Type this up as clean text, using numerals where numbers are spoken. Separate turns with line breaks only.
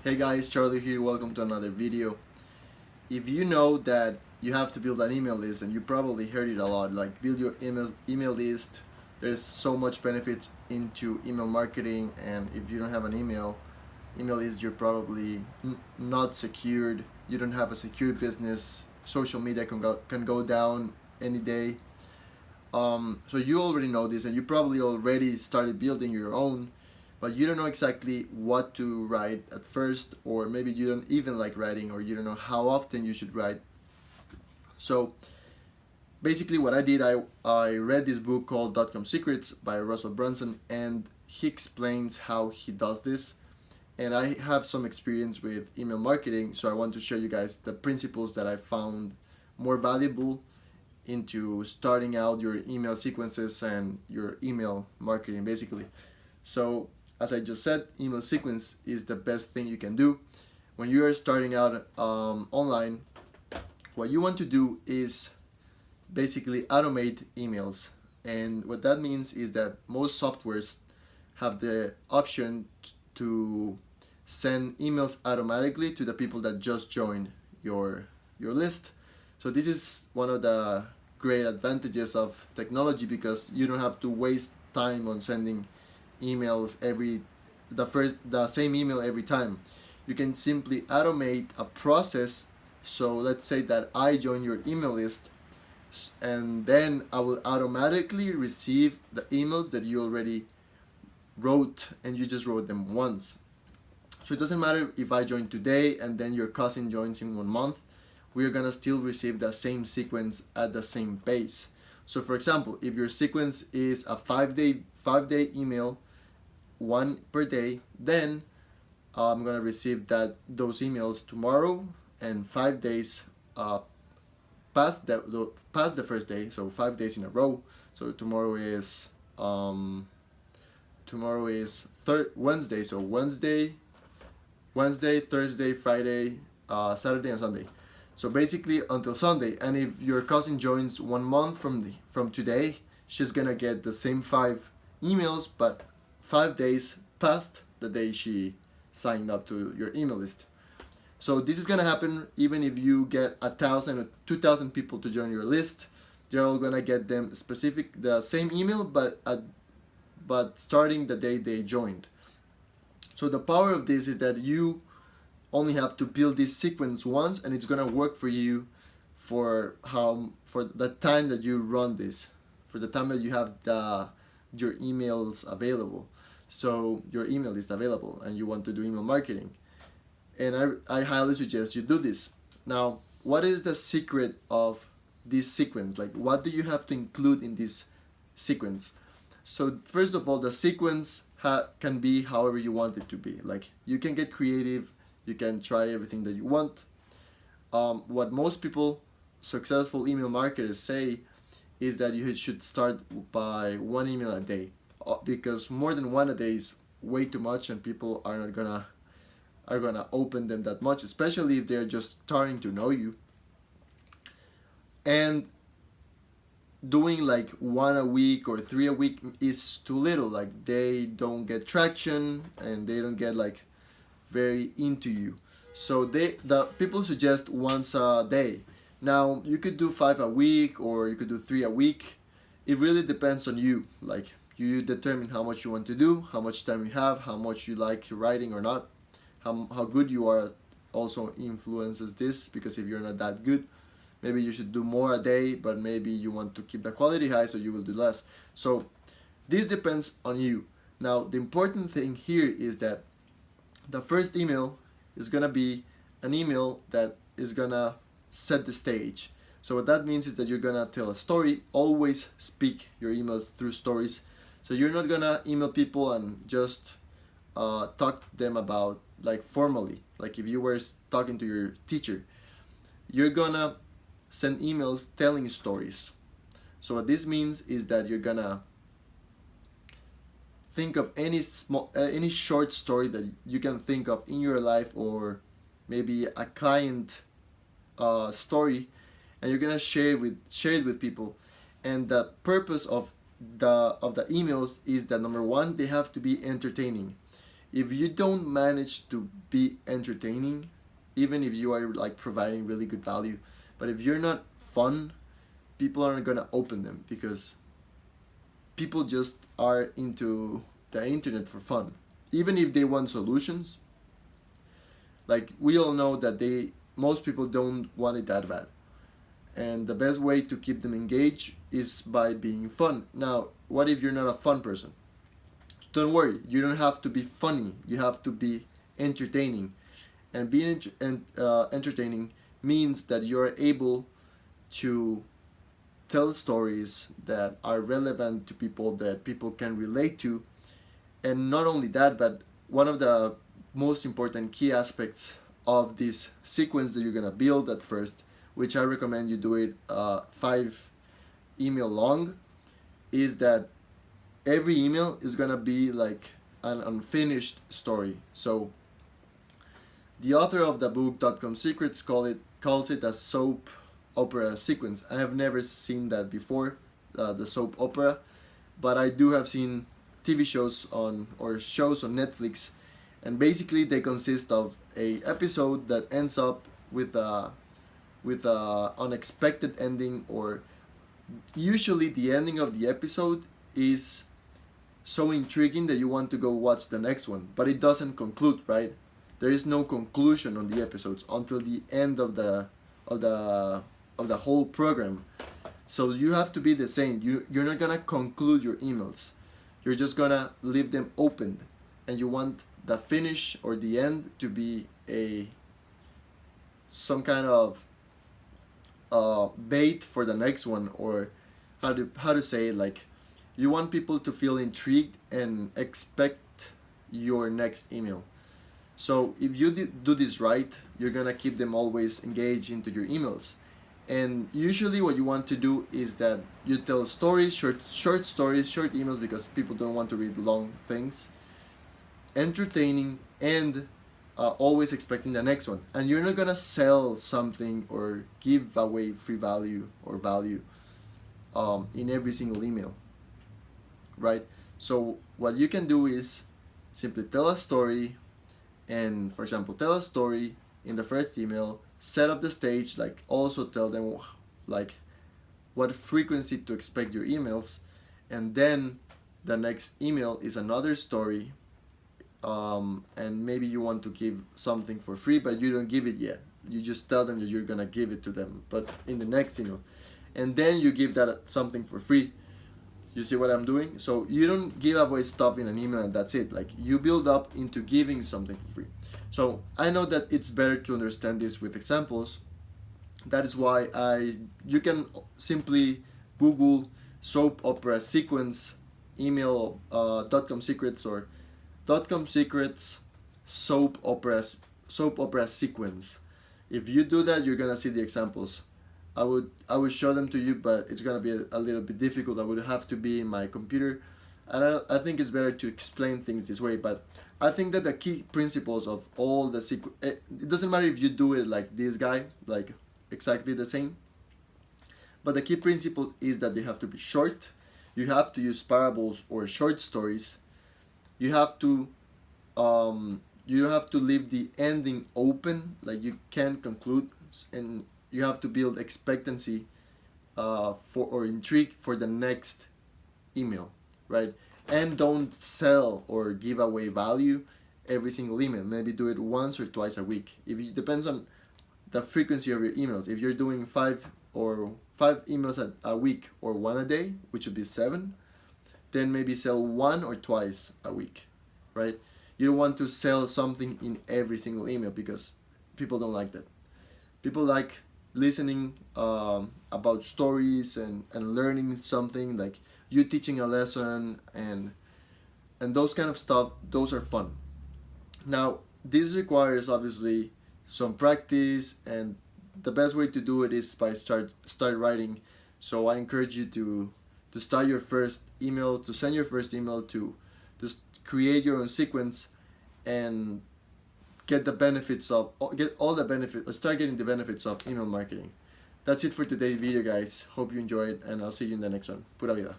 Hey guys, Charlie here, welcome to another video. If you know that you have to build an email list, and you probably heard it a lot, like build your email list, there's so much benefits into email marketing, and if you don't have an email list, you're probably not secured, you don't have a secure business, social media can go down any day. So you already know this, and you probably already started building your own, but you don't know exactly what to write at first, or maybe you don't even like writing, or you don't know how often you should write. So basically, what I did, I read this book called .com Secrets by Russell Brunson, and he explains how he does this. And I have some experience with email marketing, so I want to show you guys the principles that I found more valuable into starting out your email sequences and your email marketing basically. So as I just said, email sequence is the best thing you can do when you are starting out online. What you want to do is basically automate emails, and what that means is that most softwares have the option to send emails automatically to the people that just joined your list. So this is one of the great advantages of technology, because you don't have to waste time on sending emails the same email every time. You can simply automate a process. So let's say that I join your email list, and then I will automatically receive the emails that you already wrote, and you just wrote them once. So it doesn't matter if I join today and then your cousin joins in 1 month, we're gonna still receive the same sequence at the same pace. So for example, if your sequence is a 5-day email, one per day, then I'm gonna receive those emails tomorrow, and 5 days past the first day, so 5 days in a row. So tomorrow is Wednesday, so Wednesday, Thursday, Friday, Saturday, and Sunday. So basically until Sunday. And if your cousin joins 1 month from today, she's gonna get the same 5 emails, but 5 days past the day she signed up to your email list. So this is gonna happen even if you get 1,000 or 2,000 people to join your list. They're all gonna get the same email, but starting the day they joined. So the power of this is that you only have to build this sequence once, and it's gonna work for you for the time that you run this, for the time that you have your emails available. So your email is available, and you want to do email marketing, and I highly suggest you do this. Now, what is the secret of this sequence? Like, what do you have to include in this sequence? So first of all, the sequence can be however you want it to be. Like, you can get creative, you can try everything that you want. What most people, successful email marketers, say is that you should start by one email a day, because more than one a day is way too much, and people are gonna open them that much, especially if they're just starting to know you. And doing like one a week or three a week is too little. Like, they don't get traction, and they don't get like very into you. So the people suggest once a day. Now you could do 5 a week, or you could do 3 a week. It really depends on you. Like, you determine how much you want to do, how much time you have, how much you like writing or not, how good you are also influences this, because if you're not that good, maybe you should do more a day, but maybe you want to keep the quality high, so you will do less. So this depends on you. Now the important thing here is that the first email is gonna be an email that is gonna set the stage. So what that means is that you're gonna tell a story. Always speak your emails through stories. So you're not gonna email people and just talk to them about, like, formally, like if you were talking to your teacher. You're gonna send emails telling stories. So what this means is that you're gonna think of any short story that you can think of in your life, or maybe a client story, and you're gonna share it with people. And the purpose of the emails is that, number one, they have to be entertaining. If you don't manage to be entertaining, even if you are like providing really good value, but if you're not fun, people aren't gonna open them, because people just are into the internet for fun. Even if they want solutions, like we all know that most people don't want it that bad. And the best way to keep them engaged is by being fun. Now, what if you're not a fun person? Don't worry, you don't have to be funny. You have to be entertaining. And being entertaining means that you're able to tell stories that are relevant to people, that people can relate to. And not only that, but one of the most important key aspects of this sequence that you're gonna build at first, which I recommend you do it 5 email long, is that every email is gonna be like an unfinished story. So the author of the book .com Secrets calls it a soap opera sequence. I have never seen that before, the soap opera, but I do have seen TV shows shows on Netflix, and basically they consist of a episode that ends up with a unexpected ending, or usually the ending of the episode is so intriguing that you want to go watch the next one, but it doesn't conclude, right? There is no conclusion on the episodes until the end of the whole program. So you have to be the same. You're not gonna conclude your emails. You're just gonna leave them open, and you want the finish or the end to be some kind of bait for the next one, or how to say it, like you want people to feel intrigued and expect your next email. So if you do this right, you're gonna keep them always engaged into your emails. And usually what you want to do is that you tell stories, short stories, short emails, because people don't want to read long things, entertaining, and always expecting the next one. And you're not gonna sell something or give away free value or value in every single email, right? So what you can do is simply tell a story, and for example, tell a story in the first email, set up the stage, like also tell them like what frequency to expect your emails, and then the next email is another story, and maybe you want to give something for free, but you don't give it yet. You just tell them that you're gonna give it to them, but in the next email, and then you give that something for free. You see what I'm doing? So you don't give away stuff in an email and that's it. Like you build up into giving something for free. So I know that it's better to understand this with examples. That is why you can simply Google soap opera sequence email .com secrets, or .com secrets soap opera sequence. If you do that, you're gonna see the examples. I would show them to you, but it's gonna be a little bit difficult. I would have to be in my computer, and I think it's better to explain things this way. But I think that the key principles of all the it doesn't matter if you do it like this guy, like exactly the same. But the key principle is that they have to be short. You have to use parables or short stories. You have to leave the ending open, like you can't conclude, and you have to build expectancy or intrigue for the next email, right? And don't sell or give away value every single email. Maybe do it once or twice a week. Depends on the frequency of your emails. If you're doing five emails a week, or one a day, which would be 7, then maybe sell 1 or twice a week, right? You don't want to sell something in every single email, because people don't like that. People like listening about stories and learning something, like you teaching a lesson and those kind of stuff. Those are fun. Now this requires obviously some practice, and the best way to do it is by start writing. So I encourage you to start your first email, to send your first email, to create your own sequence and get the benefits of start getting the benefits of email marketing. That's it for today's video, guys. Hope you enjoyed, and I'll see you in the next one. Pura vida.